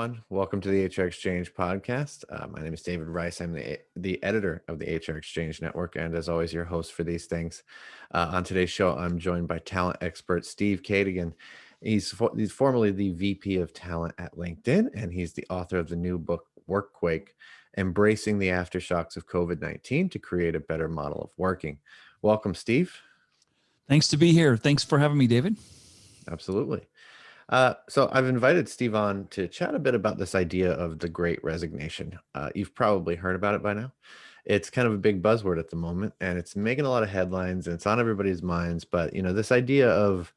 everyone. Welcome to the HR Exchange podcast. My name is David Rice. I'm the editor of the HR Exchange Network, and as always, your host for these things. On today's show, I'm joined by talent expert Steve Cadigan. He's formerly the VP of Talent at LinkedIn, and he's the author of the new book, Workquake, Embracing the Aftershocks of COVID-19 to Create a Better Model of Working. Welcome, Steve. Thanks to be here. Thanks for having me, David. Absolutely. So I've invited Steve on to chat a bit about this idea of the Great Resignation. You've probably heard about it by now. It's kind of a big buzzword at the moment, and it's making a lot of headlines, and it's on everybody's minds. But, this idea of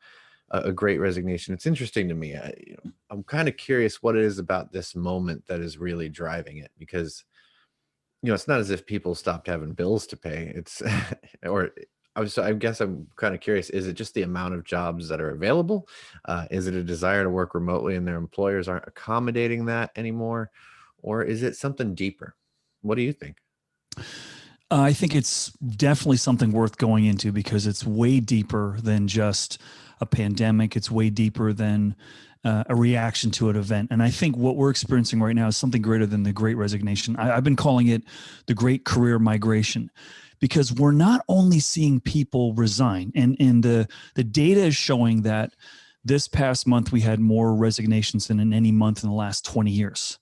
a Great Resignation, it's interesting to me. I'm kind of curious what it is about this moment that is really driving it, because, it's not as if people stopped having bills to pay. It's, I guess I'm kind of curious, is it just the amount of jobs that are available? Is it a desire to work remotely and their employers aren't accommodating that anymore? Or is it something deeper? What do you think? I think it's definitely something worth going into because it's way deeper than just a pandemic. It's way deeper than a reaction to an event. And I think what we're experiencing right now is something greater than the Great Resignation. I've been calling it the Great Career Migration, because we're not only seeing people resign, and the data is showing that this past month we had more resignations than in any month in the last 20 years.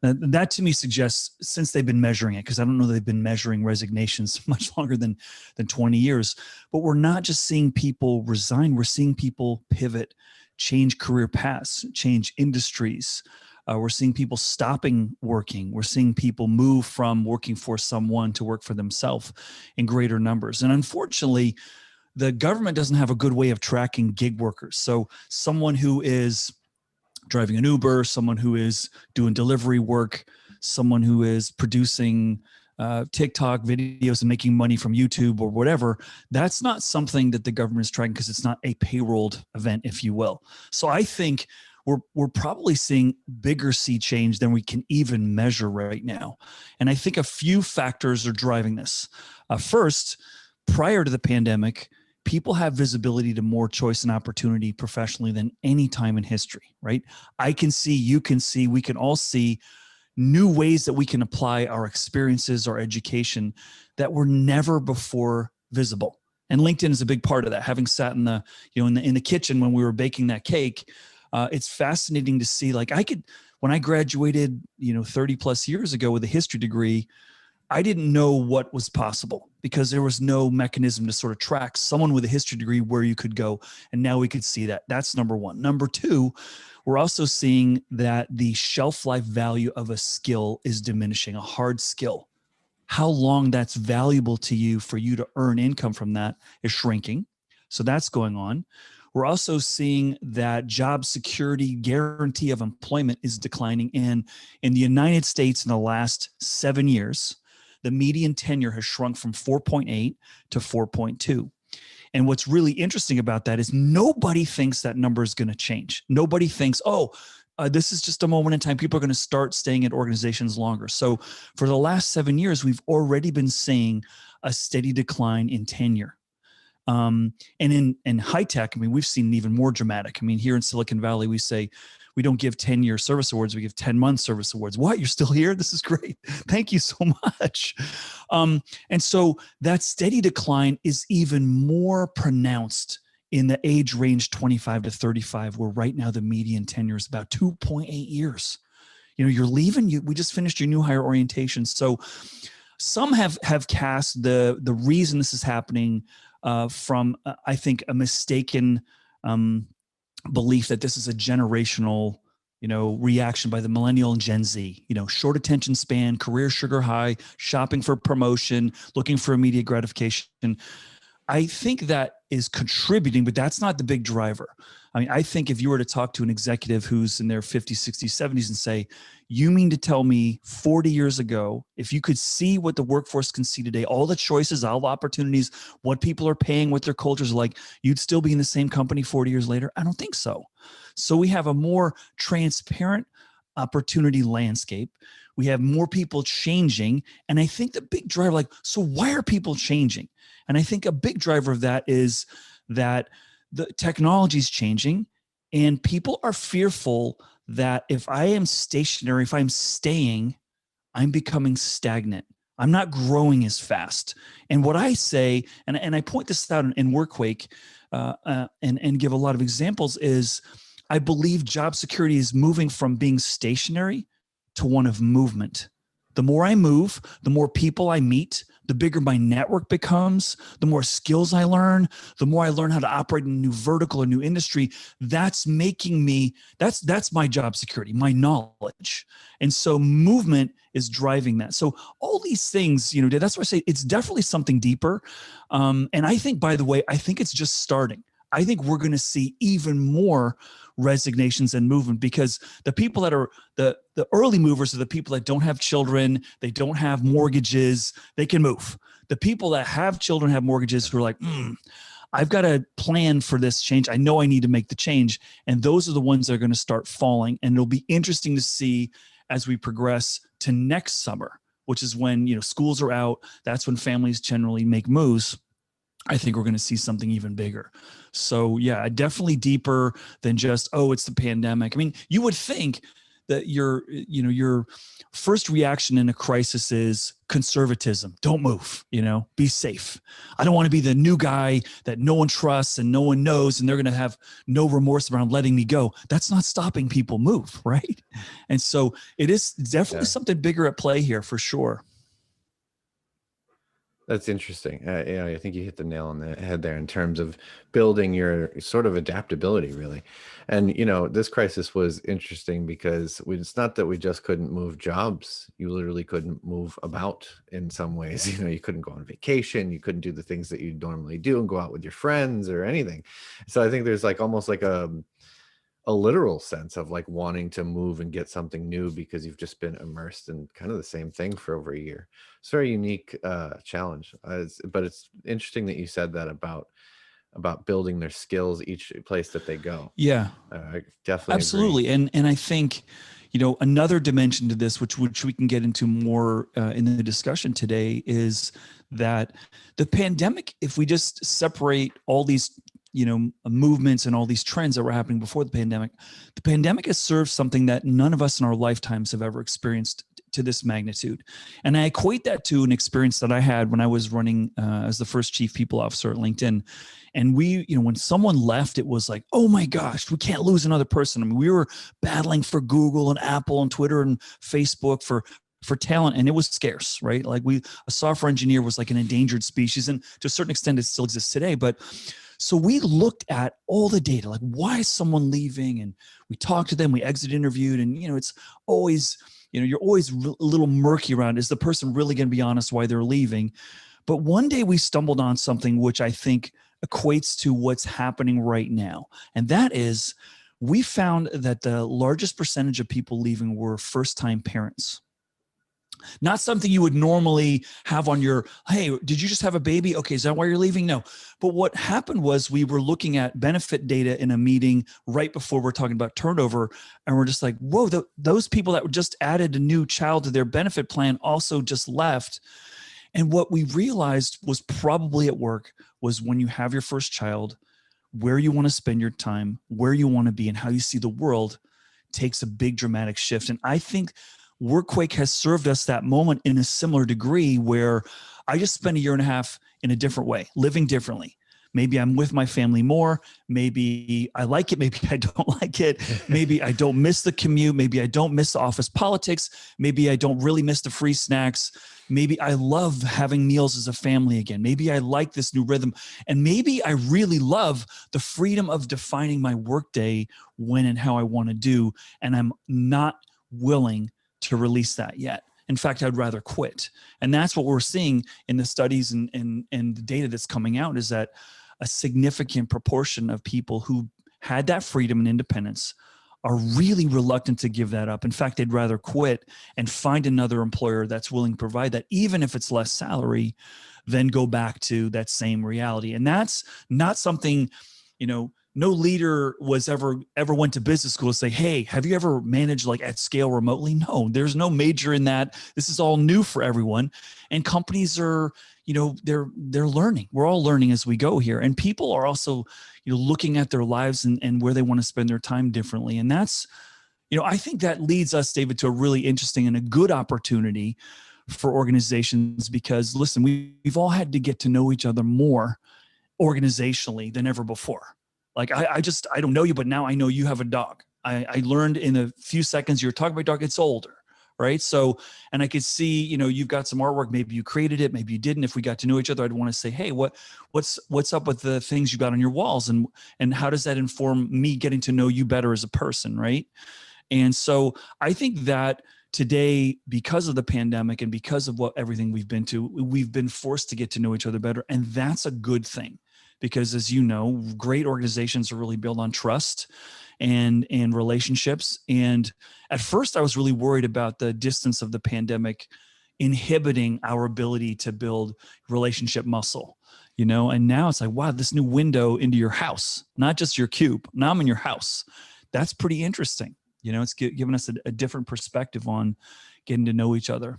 That to me suggests, since they've been measuring it, because I don't know they've been measuring resignations much longer than 20 years, but we're not just seeing people resign, we're seeing people pivot, change career paths, change industries. We're seeing people stopping working. We're seeing people move from working for someone to work for themselves in greater numbers. And unfortunately, the government doesn't have a good way of tracking gig workers. So someone who is driving an Uber, someone who is doing delivery work, someone who is producing TikTok videos and making money from YouTube or whatever, that's not something that the government is tracking because it's not a payrolled event, if you will. So I think we're probably seeing bigger sea change than we can even measure right now. And I think a few factors are driving this. First, prior to the pandemic, people have visibility to more choice and opportunity professionally than any time in history, right? I can see, you can see, we can all see new ways that we can apply our experiences, our education that were never before visible. And LinkedIn is a big part of that. Having sat in the, in the kitchen when we were baking that cake, it's fascinating to see, when I graduated, 30 plus years ago with a history degree, I didn't know what was possible because there was no mechanism to sort of track someone with a history degree where you could go. And now we could see that. That's number one. Number two, we're also seeing that the shelf life value of a skill is diminishing, a hard skill. How long that's valuable to you for you to earn income from that is shrinking. So that's going on. We're also seeing that job security guarantee of employment is declining. And in the United States in the last 7 years, the median tenure has shrunk from 4.8 to 4.2. And what's really interesting about that is nobody thinks that number is going to change. Nobody thinks, this is just a moment in time. People are going to start staying at organizations longer. So for the last 7 years, we've already been seeing a steady decline in tenure. And in high tech, we've seen even more dramatic. Here in Silicon Valley, we say we don't give 10-year service awards. We give 10-month service awards. What? You're still here? This is great. Thank you so much. And so that steady decline is even more pronounced in the age range 25 to 35, where right now the median tenure is about 2.8 years. You're leaving. We just finished your new hire orientation. So some have cast the reason this is happening from, I think, a mistaken belief that this is a generational, reaction by the millennial and Gen Z, short attention span, career sugar high, shopping for promotion, looking for immediate gratification. I think that is contributing, but that's not the big driver. I think if you were to talk to an executive who's in their 50s, 60s, 70s and say, you mean to tell me 40 years ago, if you could see what the workforce can see today, all the choices, all the opportunities, what people are paying, what their cultures are like, you'd still be in the same company 40 years later? I don't think so. So we have a more transparent opportunity landscape. We have more people changing. And I think the big driver, so why are people changing? And I think a big driver of that is that the technology is changing and people are fearful that if I am stationary, if I'm staying, I'm becoming stagnant. I'm not growing as fast. And what I say, and I point this out in Workquake, and give a lot of examples, is I believe job security is moving from being stationary to one of movement. The more I move, the more people I meet, the bigger my network becomes, the more skills I learn, the more I learn how to operate in a new vertical or new industry. That's making me, that's my job security, my knowledge. And so movement is driving that. So all these things, that's why I say it's definitely something deeper. And I think, by the way, I think it's just starting. I think we're going to see even more resignations and movement, because the people that are the early movers are the people that don't have children, they don't have mortgages, they can move. The people that have children, have mortgages, who are like, I've got a plan for this change. I know I need to make the change. And those are the ones that are going to start falling. And it'll be interesting to see as we progress to next summer, which is when, schools are out. That's when families generally make moves. I think we're going to see something even bigger. So yeah, definitely deeper than just, oh, it's the pandemic. I mean, you would think that your first reaction in a crisis is conservatism. Don't move, be safe. I don't want to be the new guy that no one trusts and no one knows, and they're going to have no remorse around letting me go. That's not stopping people move, right? And so it is definitely something bigger at play here for sure. That's interesting. I think you hit the nail on the head there in terms of building your sort of adaptability, really. And, this crisis was interesting because it's not that we just couldn't move jobs. You literally couldn't move about in some ways. You couldn't go on vacation. You couldn't do the things that you'd normally do and go out with your friends or anything. So I think there's almost like a literal sense of wanting to move and get something new because you've just been immersed in kind of the same thing for over a year. It's a very unique challenge, but it's interesting that you said that about building their skills each place that they go. Yeah, I definitely absolutely. agree. And I think, another dimension to this, which we can get into more in the discussion today, is that the pandemic, if we just separate all these movements and all these trends that were happening before the pandemic has served something that none of us in our lifetimes have ever experienced to this magnitude. And I equate that to an experience that I had when I was running as the first chief people officer at LinkedIn. And we, when someone left, it was like, oh my gosh, we can't lose another person. I mean, we were battling for Google and Apple and Twitter and Facebook for talent, and it was scarce, right? A software engineer was like an endangered species, and to a certain extent it still exists today. But so we looked at all the data, like why is someone leaving? And we talked to them, we exit interviewed, and it's always, you're always a little murky around, is the person really going to be honest why they're leaving? But one day we stumbled on something which I think equates to what's happening right now. And that is, we found that the largest percentage of people leaving were first-time parents. Not something you would normally have on your, hey, did you just have a baby? Okay, is that why you're leaving? No. But what happened was we were looking at benefit data in a meeting right before we're talking about turnover, and we're just like, whoa, those people that just added a new child to their benefit plan also just left. And what we realized was probably at work was when you have your first child, where you want to spend your time, where you want to be, and how you see the world takes a big dramatic shift. And I think Workquake has served us that moment in a similar degree, where I just spent a year and a half in a different way, living differently. Maybe I'm with my family more. Maybe I like it. Maybe I don't like it. Maybe I don't miss the commute. Maybe I don't miss the office politics. Maybe I don't really miss the free snacks. Maybe I love having meals as a family again. Maybe I like this new rhythm. And maybe I really love the freedom of defining my workday when and how I want to do. And I'm not willing to release that yet. In fact, I'd rather quit. And that's what we're seeing in the studies and the data that's coming out, is that a significant proportion of people who had that freedom and independence are really reluctant to give that up. In fact, they'd rather quit and find another employer that's willing to provide that, even if it's less salary, than go back to that same reality. And that's not something, no leader was ever went to business school to say, hey, have you ever managed at scale remotely? No, there's no major in that. This is all new for everyone. And companies are, they're learning. We're all learning as we go here. And people are also, looking at their lives and where they want to spend their time differently. And that's I think that leads us, David, to a really interesting and a good opportunity for organizations because, listen, we've all had to get to know each other more organizationally than ever before. Like I don't know you, but now I know you have a dog. I learned in a few seconds you were talking about your dog. It's older, right? So, and I could see, you've got some artwork. Maybe you created it, maybe you didn't. If we got to know each other, I'd want to say, hey, what's up with the things you got on your walls, and how does that inform me getting to know you better as a person, right? And so I think that today, because of the pandemic and because of everything we've been to, we've been forced to get to know each other better. And that's a good thing because, as you know, great organizations are really built on trust and relationships. And at first I was really worried about the distance of the pandemic inhibiting our ability to build relationship muscle, and now it's like, wow, this new window into your house, not just your cube. Now I'm in your house. That's pretty interesting. It's giving us a different perspective on getting to know each other.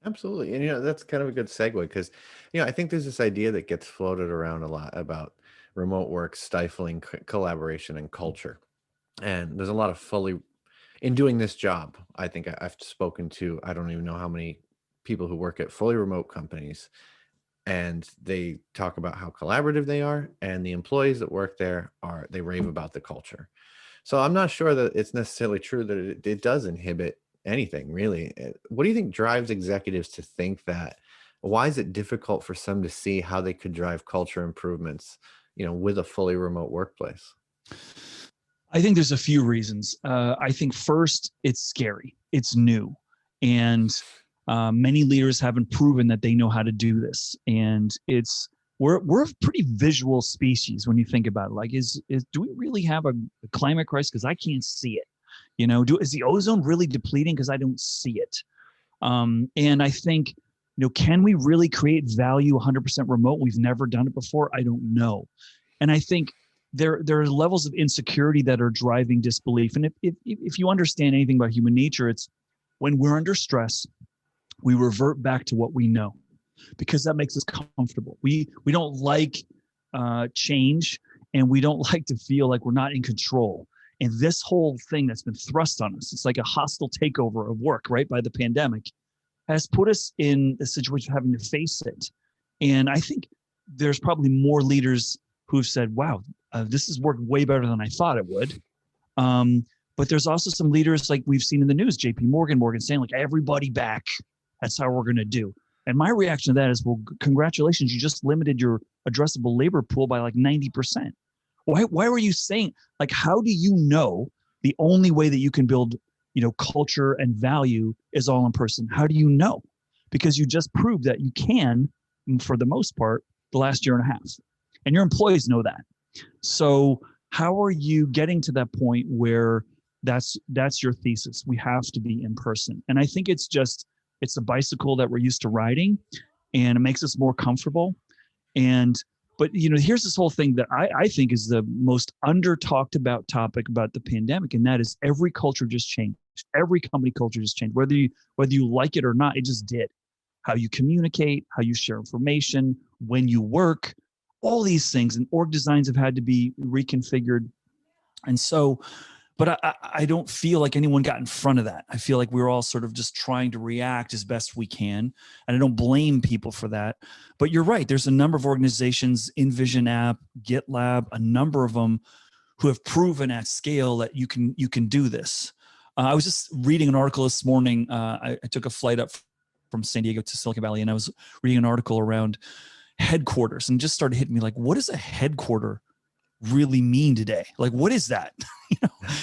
Absolutely. And that's kind of a good segue because I think there's this idea that gets floated around a lot about remote work stifling collaboration and culture. And there's a lot of fully in doing this job. I think I've spoken to, I don't even know how many people who work at fully remote companies, and they talk about how collaborative they are, and the employees that work there they rave about the culture. So I'm not sure that it's necessarily true that it does inhibit anything really. What do you think drives executives to think that? Why is it difficult for some to see how they could drive culture improvements, with a fully remote workplace? I think there's a few reasons. I think first, it's scary. It's new. And many leaders haven't proven that they know how to do this. And we're a pretty visual species when you think about it. Like, do we really have a climate crisis? Because I can't see it. Is the ozone really depleting? Because I don't see it. And I think, can we really create value 100% remote? We've never done it before. I don't know. And I think there are levels of insecurity that are driving disbelief. And if you understand anything about human nature, it's when we're under stress, we revert back to what we know because that makes us comfortable. We don't like change, and we don't like to feel like we're not in control. And this whole thing that's been thrust on us, it's like a hostile takeover of work, right, by the pandemic, has put us in a situation of having to face it. And I think there's probably more leaders who've said, wow, this has worked way better than I thought it would. But there's also some leaders like we've seen in the news, JP Morgan saying, like, everybody back. That's how we're going to do. And my reaction to that is, well, congratulations. You just limited your addressable labor pool by like 90%. Why were you saying, like, how do you know the only way that you can build, culture and value is all in person? How do you know? Because you just proved that you can, for the most part, the last year and a half. And your employees know that. So how are you getting to that point where that's your thesis? We have to be in person. And I think it's a bicycle that we're used to riding, and it makes us more comfortable. But here's this whole thing that I think is the most under talked about topic about the pandemic, and that is every culture just changed. Every company culture just changed. Whether you like it or not, it just did. How you communicate, how you share information, when you work, all these things, and org designs have had to be reconfigured. And so, but I don't feel like anyone got in front of that. I feel like we're all sort of just trying to react as best we can. And I don't blame people for that. But you're right. There's a number of organizations, InVision App, GitLab, a number of them who have proven at scale that you can do this. I was just reading an article this morning. I took a flight up from San Diego to Silicon Valley, and I was reading an article around headquarters, and just started hitting me like, what does a headquarter really mean today? Like, what is that?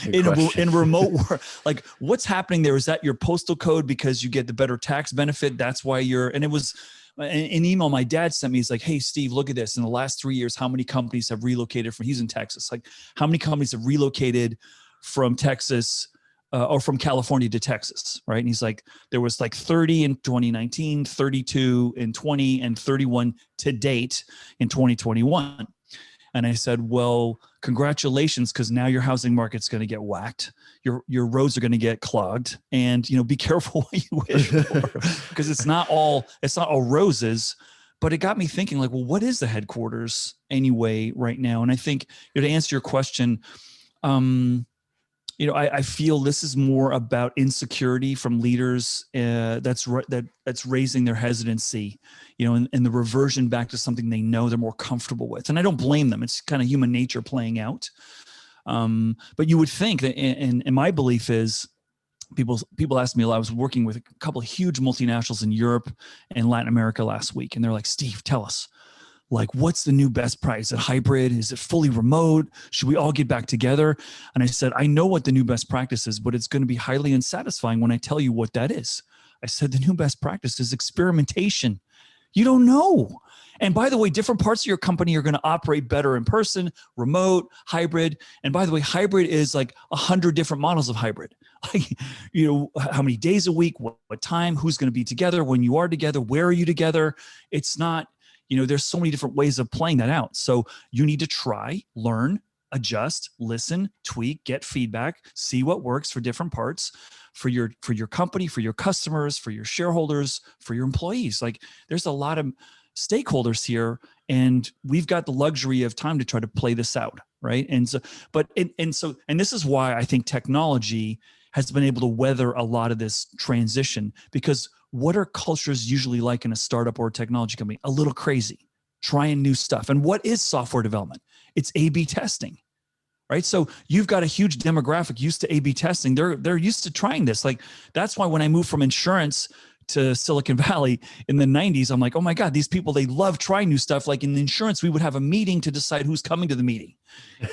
In remote work, like, what's happening there? Is that your postal code because you get the better tax benefit? That's why and it was an email my dad sent me. He's like, hey, Steve, look at this. In the last 3 years, how many companies have relocated he's in Texas. Like, how many companies have relocated from Texas or from California to Texas, right? And he's like, there was like 30 in 2019, 32 in 20, and 31 to date in 2021. And I said, well, congratulations, because now your housing market's going to get whacked. Your roads are going to get clogged, and be careful what you wish for, because it's not all roses. But it got me thinking, like, well, what is the headquarters anyway right now? And I think, to answer your question, I feel this is more about insecurity from leaders that's raising their hesitancy, and the reversion back to something they know they're more comfortable with. And I don't blame them. It's kind of human nature playing out. But you would think that, and my belief is, people ask me a lot. I was working with a couple of huge multinationals in Europe and Latin America last week, and they're like, Steve, tell us, like, what's the new best price? Is it hybrid? Is it fully remote? Should we all get back together? And I said, I know what the new best practice is, but it's going to be highly unsatisfying when I tell you what that is. I said, the new best practice is experimentation. You don't know. And by the way, different parts of your company are going to operate better in person, remote, hybrid. And by the way, hybrid is like 100 different models of hybrid. Like, how many days a week, what time, who's going to be together, when you are together, where are you together? It's not, there's so many different ways of playing that out. So you need to try, learn, adjust, listen, tweak, get feedback, see what works for different parts for your company, for your customers, for your shareholders, for your employees. Like, there's a lot of stakeholders here, and we've got the luxury of time to try to play this out, right? And so, and this is why I think technology has been able to weather a lot of this transition, because what are cultures usually like in a startup or a technology company? A little crazy, trying new stuff. And what is software development? It's A/B testing, right? So you've got a huge demographic used to A/B testing. They're used to trying this. Like, that's why when I moved from insurance to Silicon Valley in the 90s, I'm like, oh my God, these people, they love trying new stuff. Like in insurance, we would have a meeting to decide who's coming to the meeting.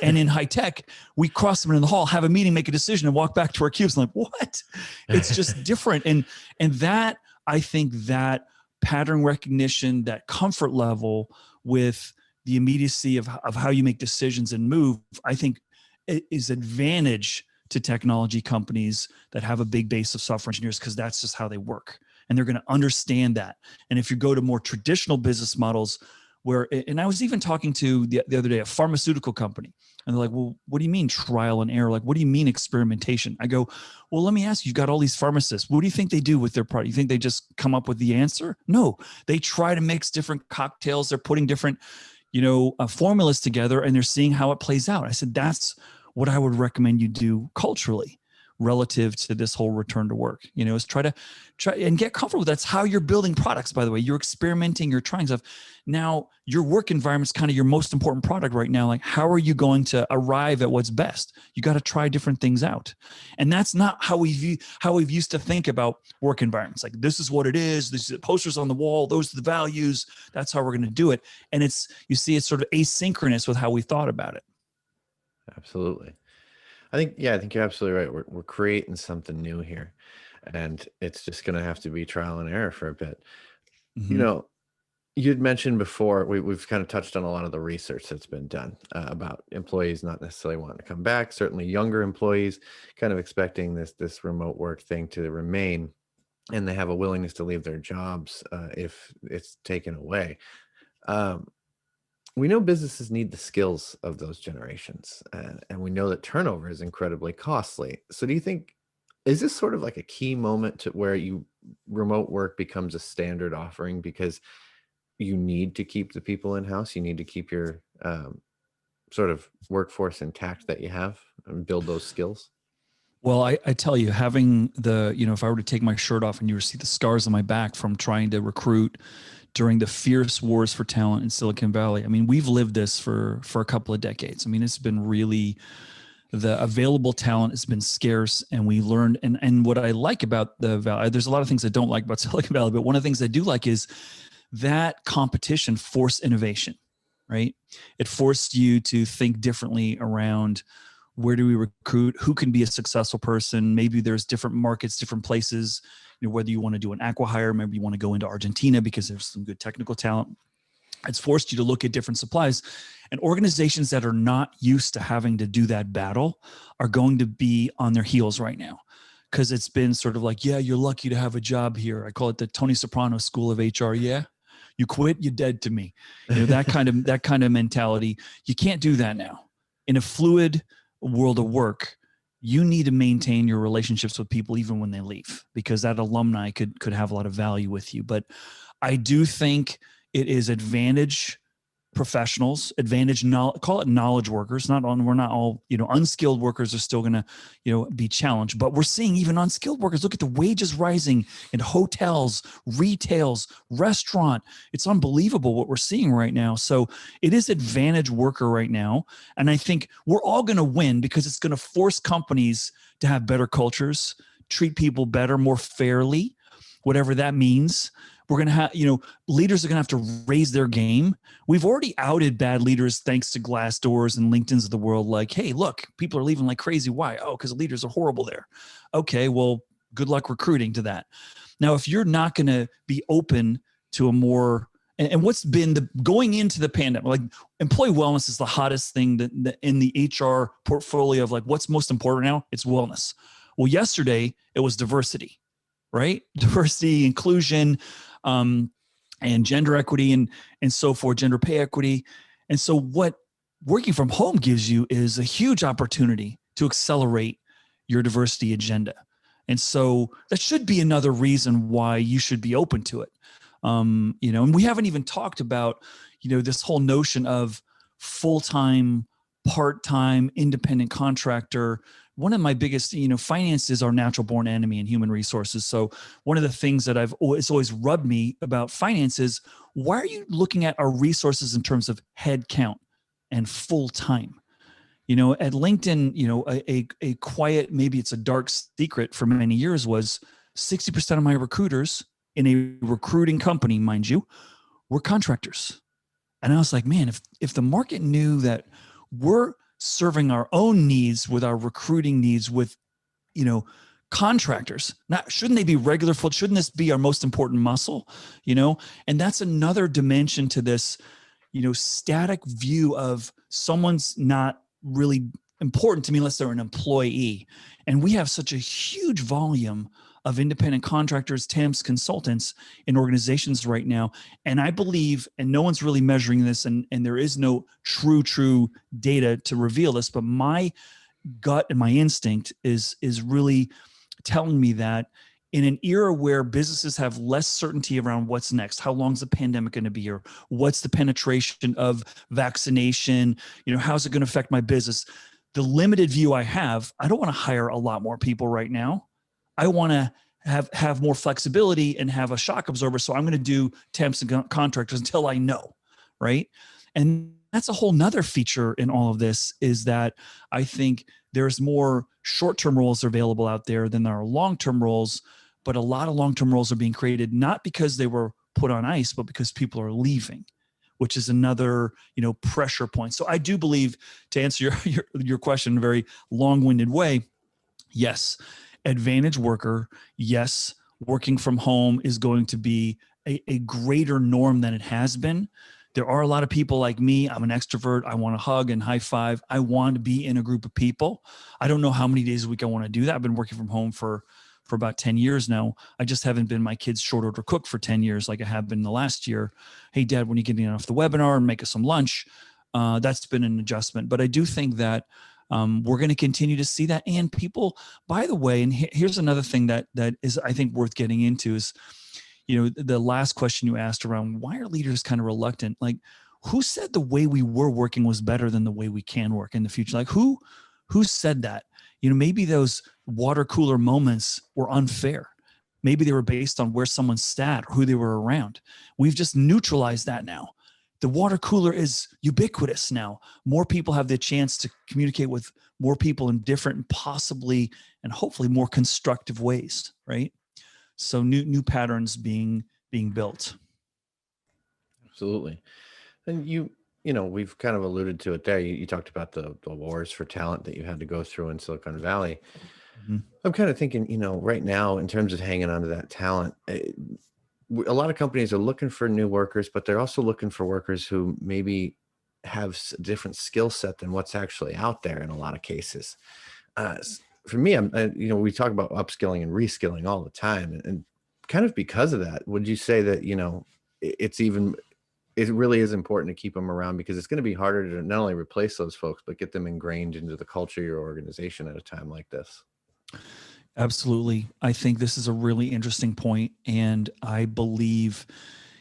And in high tech, we cross them in the hall, have a meeting, make a decision, and walk back to our cubes. I'm like, what? It's just different. And that, I think that pattern recognition, that comfort level with the immediacy of how you make decisions and move, I think is advantage to technology companies that have a big base of software engineers, because that's just how they work. And they're going to understand that. And if you go to more traditional business models and I was even talking to the other day, a pharmaceutical company, and they're like, well, what do you mean trial and error? Like, what do you mean experimentation? I go, well, let me ask you, you've got all these pharmacists. What do you think they do with their product? You think they just come up with the answer? No, they try to mix different cocktails. They're putting different, formulas together, and they're seeing how it plays out. I said, that's what I would recommend you do culturally relative to this whole return to work, is try and get comfortable. That's how you're building products, by the way. You're experimenting, you're trying stuff. Now, your work environment is kind of your most important product right now. Like, how are you going to arrive at what's best? You got to try different things out. And that's not how we've used to think about work environments. Like, this is what it is. This is the posters on the wall. Those are the values. That's how we're going to do it. And it's sort of asynchronous with how we thought about it. Absolutely. I think you're absolutely right. We're creating something new here, and it's just going to have to be trial and error for a bit. Mm-hmm. You'd mentioned before, we've kind of touched on a lot of the research that's been done about employees not necessarily wanting to come back. Certainly younger employees kind of expecting this remote work thing to remain, and they have a willingness to leave their jobs if it's taken away. We know businesses need the skills of those generations, and we know that turnover is incredibly costly. So do you think, is this sort of like a key moment to where remote work becomes a standard offering because you need to keep the people in-house, you need to keep your sort of workforce intact that you have and build those skills? Well, I tell you, having if I were to take my shirt off and you were to see the scars on my back from trying to recruit during the fierce wars for talent in Silicon Valley. I mean, we've lived this for a couple of decades. I mean, it's been really, the available talent has been scarce, and we learned, and what I like about the Valley, there's a lot of things I don't like about Silicon Valley, but one of the things I do like is that competition forced innovation, right? It forced you to think differently around, where do we recruit? Who can be a successful person? Maybe there's different markets, different places, whether you want to do an acqui-hire, maybe you want to go into Argentina because there's some good technical talent. It's forced you to look at different supplies, and organizations that are not used to having to do that battle are going to be on their heels right now, because it's been sort of like, yeah, you're lucky to have a job here. I call it the Tony Soprano school of HR. Yeah. You quit, you're dead to me. That kind of mentality. You can't do that now. In a fluid world of work, you need to maintain your relationships with people even when they leave, because that alumni could have a lot of value with you. But I do think it is advantage professionals, advantage knowledge, call it knowledge workers. We're not all, unskilled workers are still going to, be challenged, but we're seeing even unskilled workers. Look at the wages rising in hotels, retails, restaurant. It's unbelievable what we're seeing right now. So it is advantage worker right now. And I think we're all going to win because it's going to force companies to have better cultures, treat people better, more fairly, whatever that means. We're going to have, leaders are going to have to raise their game. We've already outed bad leaders thanks to Glassdoors and LinkedIn's of the world. Like, hey, look, people are leaving like crazy. Why? Oh, because the leaders are horrible there. Okay, well, good luck recruiting to that. Now, if you're not going to be open to a more, and what's been going into the pandemic, like employee wellness is the hottest thing that in the HR portfolio of like what's most important now, it's wellness. Well, yesterday it was diversity, right? Diversity, inclusion, and gender equity and so forth, gender pay equity. And so what working from home gives you is a huge opportunity to accelerate your diversity agenda. And so that should be another reason why you should be open to it. And we haven't even talked about, this whole notion of full-time, part-time, independent contractor. One of my biggest, finance is our natural born enemy in human resources. So one of the things that it's always rubbed me about finance is, why are you looking at our resources in terms of head count and full-time? At LinkedIn, a quiet, maybe it's a dark secret for many years, was 60% of my recruiters in a recruiting company, mind you, were contractors. And I was like, man, if the market knew that we're serving our own needs with our recruiting needs with, contractors, shouldn't they be regular foot? Shouldn't this be our most important muscle? And that's another dimension to this, static view of someone's not really important to me unless they're an employee. And we have such a huge volume of independent contractors, temps, consultants in organizations right now. And I believe, and no one's really measuring this, and there is no true data to reveal this, but my gut and my instinct is really telling me that in an era where businesses have less certainty around what's next, how long is the pandemic going to be, or what's the penetration of vaccination, how's it going to affect my business? The limited view I have, I don't want to hire a lot more people right now. I want to have more flexibility and have a shock absorber. So I'm going to do temps and contractors until I know, right? And that's a whole nother feature in all of this, is that I think there's more short-term roles available out there than there are long-term roles, but a lot of long-term roles are being created not because they were put on ice, but because people are leaving, which is another, pressure point. So I do believe, to answer your question in a very long-winded way, yes, advantage worker, yes, working from home is going to be a greater norm than it has been. There are a lot of people like me. I'm an extrovert. I want to hug and high five. I want to be in a group of people. I don't know how many days a week I want to do that. I've been working from home for about 10 years now. I just haven't been my kid's short order cook for 10 years like I have been the last year. Hey, Dad, when you get off the webinar and make us some lunch, that's been an adjustment. But I do think that we're going to continue to see that. And people, by the way, and here's another thing that is, I think, worth getting into is, the last question you asked around why are leaders kind of reluctant? Like, who said the way we were working was better than the way we can work in the future? Like, who said that? Maybe those water cooler moments were unfair. Maybe they were based on where someone sat or who they were around. We've just neutralized that now. The water cooler is ubiquitous now. More people have the chance to communicate with more people in different, possibly, and hopefully more constructive ways, right? So new patterns being built. Absolutely. And we've kind of alluded to it there. You talked about the wars for talent that you had to go through in Silicon Valley. Mm-hmm. I'm kind of thinking, right now, in terms of hanging on to that talent, a lot of companies are looking for new workers, but they're also looking for workers who maybe have a different skill set than what's actually out there in a lot of cases. For me, we talk about upskilling and reskilling all the time, and kind of because of that, would you say that, it really is important to keep them around, because it's going to be harder to not only replace those folks, but get them ingrained into the culture of your organization at a time like this? Absolutely. I think this is a really interesting point, and I believe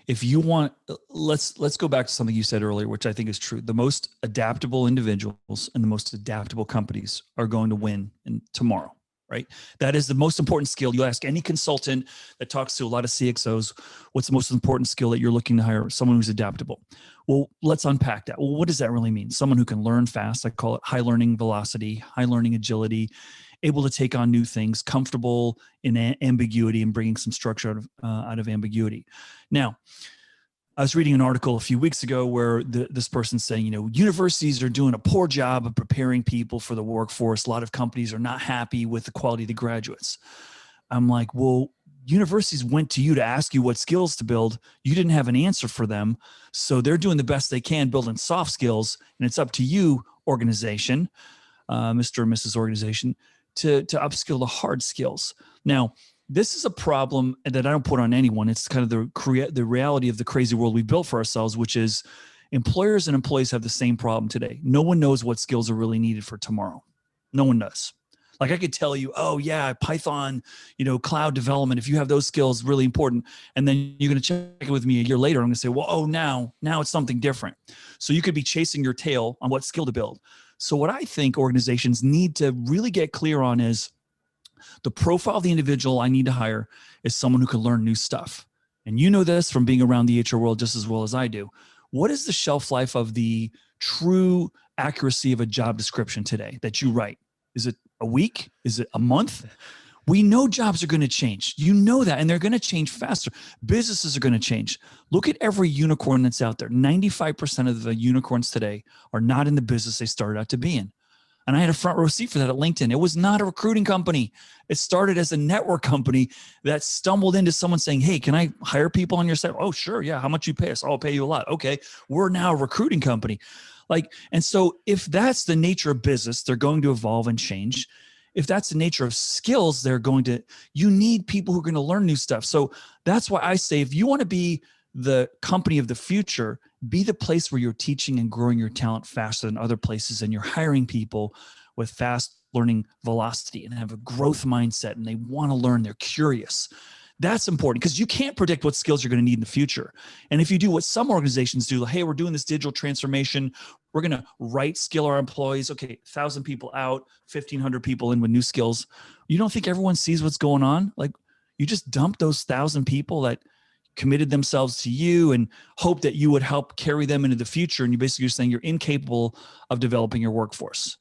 if you want, let's go back to something you said earlier, which I think is true. The most adaptable individuals and the most adaptable companies are going to win in tomorrow, right? That is the most important skill. You ask any consultant that talks to a lot of CXOs, what's the most important skill that you're looking to hire? Someone who's adaptable. Well, let's unpack that. Well, what does that really mean? Someone who can learn fast. I call it high learning velocity, high learning agility, able to take on new things, comfortable in ambiguity and bringing some structure out of ambiguity. Now, I was reading an article a few weeks ago where this person's saying, universities are doing a poor job of preparing people for the workforce. A lot of companies are not happy with the quality of the graduates. I'm like, well, universities went to you to ask you what skills to build. You didn't have an answer for them. So they're doing the best they can building soft skills. And it's up to you, organization, Mr. and Mrs. Organization, to upskill the hard skills. Now, this is a problem that I don't put on anyone. It's kind of the reality of the crazy world we built for ourselves, which is employers and employees have the same problem today. No one knows what skills are really needed for tomorrow. No one does. Like I could tell you, oh yeah, Python, cloud development, if you have those skills, really important. And then you're going to check it with me a year later. I'm going to say, well, oh, now it's something different. So you could be chasing your tail on what skill to build. So what I think organizations need to really get clear on is the profile of the individual I need to hire is someone who can learn new stuff. And you know this from being around the HR world just as well as I do. What is the shelf life of the true accuracy of a job description today that you write? Is it a week? Is it a month? We know jobs are going to change. You know that, and they're going to change faster. Businesses are going to change. Look at every unicorn that's out there. 95% of the unicorns today are not in the business they started out to be in. And I had a front row seat for that at LinkedIn. It was not a recruiting company. It started as a network company that stumbled into someone saying, hey, can I hire people on your site? Oh, sure. Yeah. How much you pay us? Oh, I'll pay you a lot. Okay. We're now a recruiting company. And so if that's the nature of business, they're going to evolve and change. If that's the nature of skills, you need people who are going to learn new stuff. So that's why I say, if you want to be the company of the future, be the place where you're teaching and growing your talent faster than other places, and you're hiring people with fast learning velocity and have a growth mindset, and they want to learn, they're curious. That's important because you can't predict what skills you're going to need in the future. And if you do what some organizations do, hey, we're doing this digital transformation, we're going to right skill our employees. Okay, 1,000 people out, 1,500 people in with new skills. You don't think everyone sees what's going on? Like, you just dump those 1,000 people that committed themselves to you and hope that you would help carry them into the future. And you basically are saying you're incapable of developing your workforce.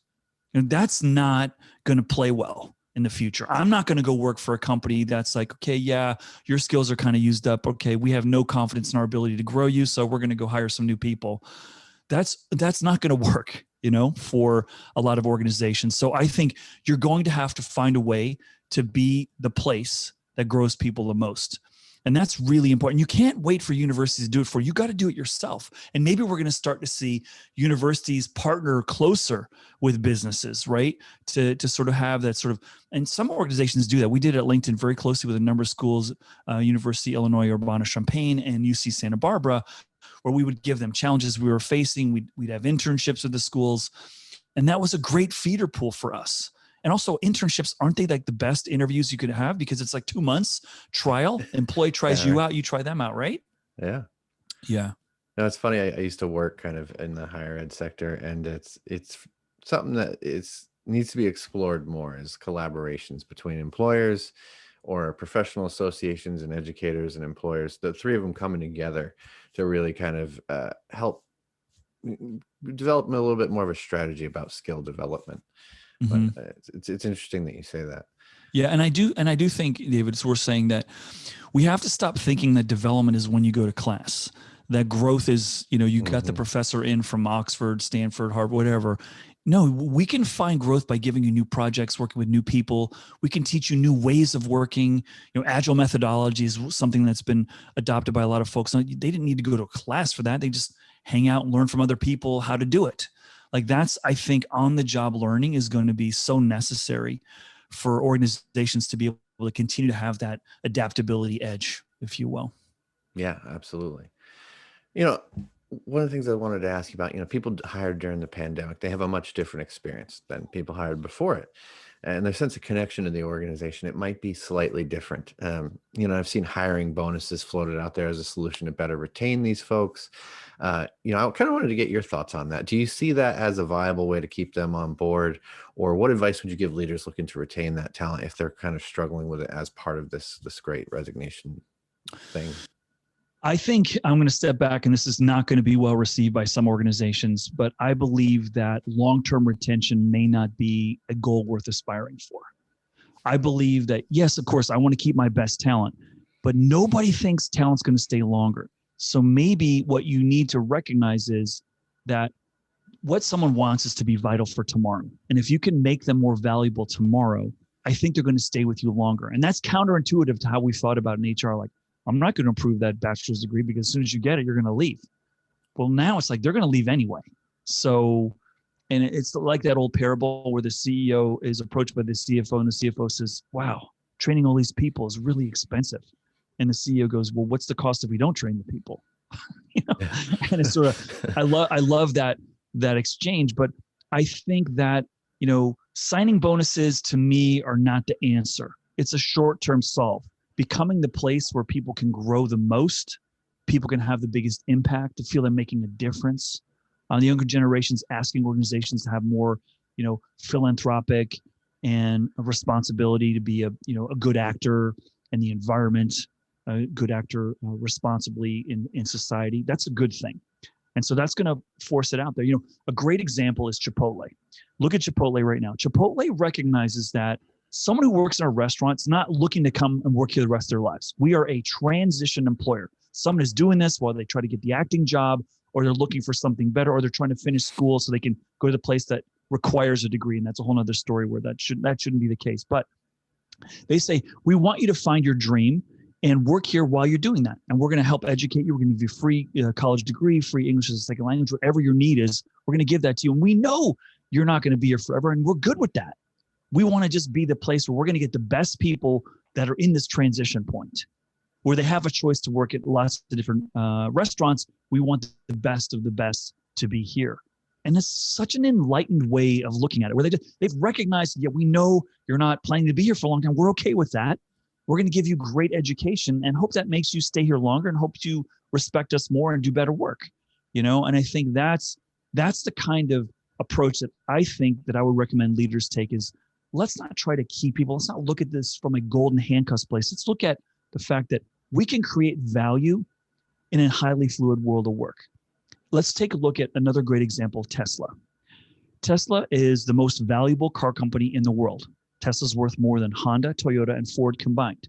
And that's not going to play well in the future. I'm not going to go work for a company that's like, okay, yeah, your skills are kind of used up. Okay, we have no confidence in our ability to grow you, so we're going to go hire some new people. That's not going to work, for a lot of organizations. So I think you're going to have to find a way to be the place that grows people the most. And that's really important. You can't wait for universities to do it for you. You got to do it yourself. And maybe we're going to start to see universities partner closer with businesses, right? To sort of have that sort of, and some organizations do that. We did it at LinkedIn very closely with a number of schools, University of Illinois Urbana-Champaign and UC Santa Barbara, where we would give them challenges we were facing. We'd have internships with the schools. And that was a great feeder pool for us. And also internships, aren't they like the best interviews you could have? Because it's like 2 months trial, employee tries you out, you try them out, right? Yeah. Yeah. No, it's funny. I used to work kind of in the higher ed sector, and it's something that needs to be explored more, is collaborations between employers or professional associations and educators and employers, the three of them coming together to really kind of help develop a little bit more of a strategy about skill development. Mm-hmm. But it's interesting that you say that. Yeah, and I do think, David, it's worth saying that we have to stop thinking that development is when you go to class. That growth is, you got the professor in from Oxford, Stanford, Harvard, whatever. No, we can find growth by giving you new projects, working with new people. We can teach you new ways of working. Agile methodology is something that's been adopted by a lot of folks. They didn't need to go to a class for that. They just hang out and learn from other people how to do it. Like that's, I think, on-the-job learning is going to be so necessary for organizations to be able to continue to have that adaptability edge, if you will. Yeah, absolutely. one of the things I wanted to ask you about, people hired during the pandemic, they have a much different experience than people hired before it. And their sense of connection to the organization, it might be slightly different. I've seen hiring bonuses floated out there as a solution to better retain these folks. I kind of wanted to get your thoughts on that. Do you see that as a viable way to keep them on board? Or what advice would you give leaders looking to retain that talent if they're kind of struggling with it as part of this great resignation thing? I think I'm going to step back, and this is not going to be well received by some organizations, but I believe that long-term retention may not be a goal worth aspiring for. I believe that, yes, of course, I want to keep my best talent, but nobody thinks talent's going to stay longer. So maybe what you need to recognize is that what someone wants is to be vital for tomorrow. And if you can make them more valuable tomorrow, I think they're going to stay with you longer. And that's counterintuitive to how we thought about in HR. Like, I'm not going to approve that bachelor's degree because as soon as you get it, you're going to leave. Well, now it's like they're going to leave anyway. So, and it's like that old parable where the CEO is approached by the CFO and the CFO says, wow, training all these people is really expensive. And the CEO goes, well, what's the cost if we don't train the people? Yeah. And it's sort of, I love that exchange, but I think that, signing bonuses to me are not the answer. It's a short-term solve. Becoming the place where people can grow the most, people can have the biggest impact, to feel they're making a difference. The younger generations asking organizations to have more, philanthropic and a responsibility to be a good actor in the environment, a good actor responsibly in society. That's a good thing. And so that's going to force it out there. A great example is Chipotle. Look at Chipotle right now. Chipotle recognizes that someone who works in a restaurant is not looking to come and work here the rest of their lives. We are a transition employer. Someone is doing this while they try to get the acting job, or they're looking for something better, or they're trying to finish school so they can go to the place that requires a degree. And that's a whole other story where that shouldn't be the case. But they say, we want you to find your dream and work here while you're doing that. And we're going to help educate you. We're going to give you a free college degree, free English as a second language, whatever your need is. We're going to give that to you. And we know you're not going to be here forever. And we're good with that. We want to just be the place where we're going to get the best people that are in this transition point, where they have a choice to work at lots of different restaurants. We want the best of the best to be here. And it's such an enlightened way of looking at it, where they've recognized, yeah, we know you're not planning to be here for a long time. We're okay with that. We're going to give you great education and hope that makes you stay here longer and hope you respect us more and do better work. And I think that's the kind of approach that I think that I would recommend leaders take is, let's not try to keep people. Let's not look at this from a golden handcuffs place. Let's look at the fact that we can create value in a highly fluid world of work. Let's take a look at another great example, Tesla. Tesla is the most valuable car company in the world. Tesla's worth more than Honda, Toyota, and Ford combined.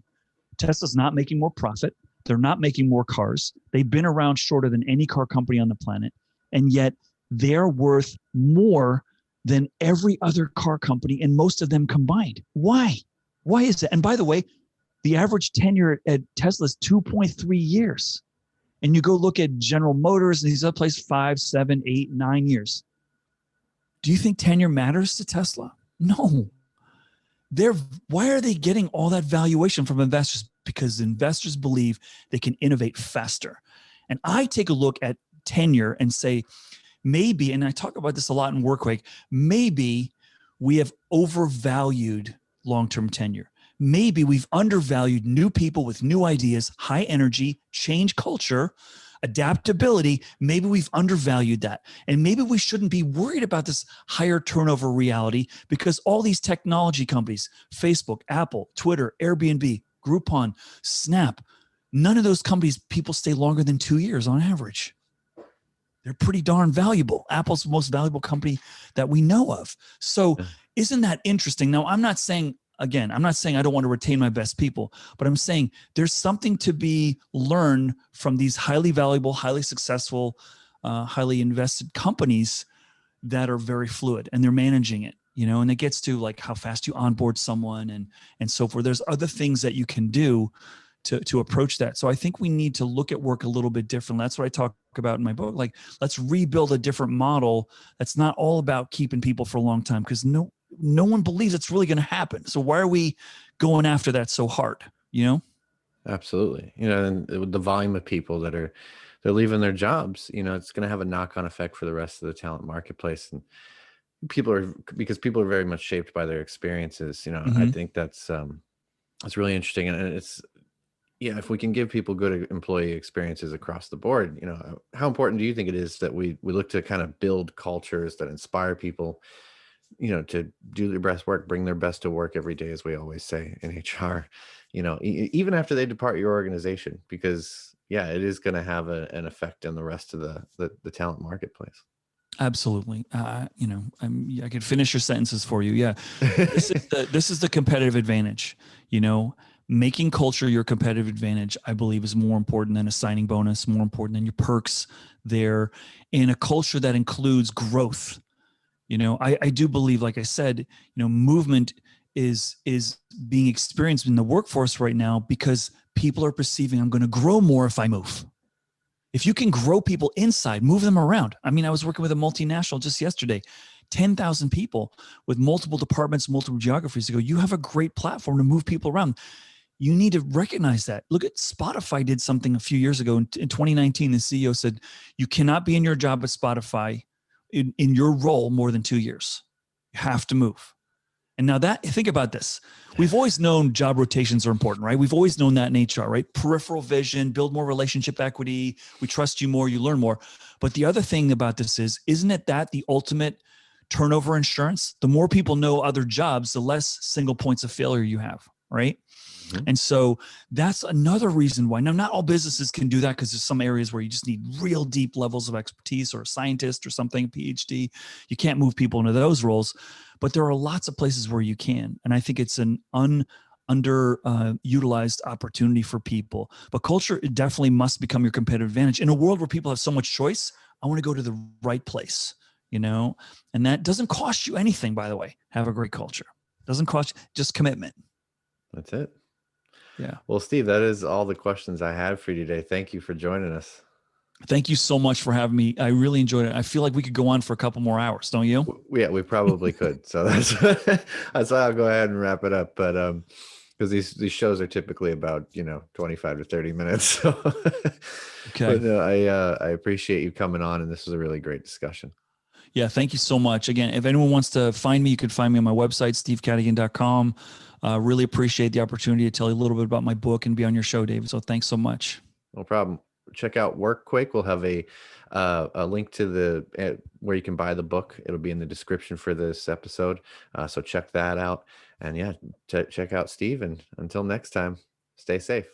Tesla's not making more profit. They're not making more cars. They've been around shorter than any car company on the planet. And yet they're worth more than every other car company and most of them combined. Why? Why is that? And by the way, the average tenure at Tesla is 2.3 years. And you go look at General Motors and these other places, 5, 7, 8, 9 years. Do you think tenure matters to Tesla? No. Why are they getting all that valuation from investors? Because investors believe they can innovate faster. And I take a look at tenure and say, maybe, and I talk about this a lot in Workweek, maybe we have overvalued long-term tenure. Maybe we've undervalued new people with new ideas, high energy, change culture, adaptability. Maybe we've undervalued that. And maybe we shouldn't be worried about this higher turnover reality, because all these technology companies, Facebook, Apple, Twitter, Airbnb, Groupon, Snap, none of those companies, people stay longer than 2 years on average. They're pretty darn valuable. Apple's the most valuable company that we know of. So isn't that interesting? Now, I'm not saying I don't want to retain my best people, but I'm saying there's something to be learned from these highly valuable, highly successful, highly invested companies that are very fluid and they're managing it, and it gets to like how fast you onboard someone and so forth. There's other things that you can do to approach that. So I think we need to look at work a little bit differently. That's what I talk about in my book. Like, let's rebuild a different model that's not all about keeping people for a long time, because no one believes it's really going to happen. So why are we going after that so hard? Absolutely. And the volume of people that are they're leaving their jobs, it's going to have a knock-on effect for the rest of the talent marketplace. And because people are very much shaped by their experiences. I Hmm. think that's really interesting. And it's, yeah, if we can give people good employee experiences across the board, how important do you think it is that we look to kind of build cultures that inspire people, to do their best work, bring their best to work every day, as we always say in HR, even after they depart your organization, because yeah, it is going to have an effect on the rest of the talent marketplace. Absolutely. I could finish your sentences for you. Yeah. This is the competitive advantage, you know, making culture your competitive advantage, I believe, is more important than a signing bonus, more important than your perks there, in a culture that includes growth. I do believe, like I said, movement is being experienced in the workforce right now because people are perceiving I'm going to grow more if I move. If you can grow people inside, move them around. I mean, I was working with a multinational just yesterday, 10,000 people with multiple departments, multiple geographies. To go, you have a great platform to move people around. You need to recognize that. Look at Spotify did something a few years ago. In 2019, the CEO said, you cannot be in your job at Spotify in your role more than 2 years. You have to move. And now think about this. We've always known job rotations are important, right? We've always known that in HR, right? Peripheral vision, build more relationship equity. We trust you more, you learn more. But the other thing about this isn't it that the ultimate turnover insurance? The more people know other jobs, the less single points of failure you have, right? Mhm. And so that's another reason why. Now, not all businesses can do that because there's some areas where you just need real deep levels of expertise, or a scientist or something, a PhD. You can't move people into those roles, but there are lots of places where you can. And I think it's an underutilized opportunity for people. But culture, it definitely must become your competitive advantage. In a world where people have so much choice, I want to go to the right place, and that doesn't cost you anything, by the way. Have a great culture. Doesn't cost you, just commitment. That's it. Yeah. Well, Steve, that is all the questions I had for you today. Thank you for joining us. Thank you so much for having me. I really enjoyed it. I feel like we could go on for a couple more hours, don't you? Yeah, we probably could. So that's that's why I'll go ahead and wrap it up. But because these shows are typically about 25 to 30 minutes. So, Okay. but no, I appreciate you coming on, and this was a really great discussion. Yeah, thank you so much. Again, if anyone wants to find me, you can find me on my website, stevecadigan.com. Really appreciate the opportunity to tell you a little bit about my book and be on your show, David. So thanks so much. No problem. Check out Work Quick. We'll have a link to where you can buy the book. It'll be in the description for this episode. So check that out. And yeah, check out Steve. And until next time, stay safe.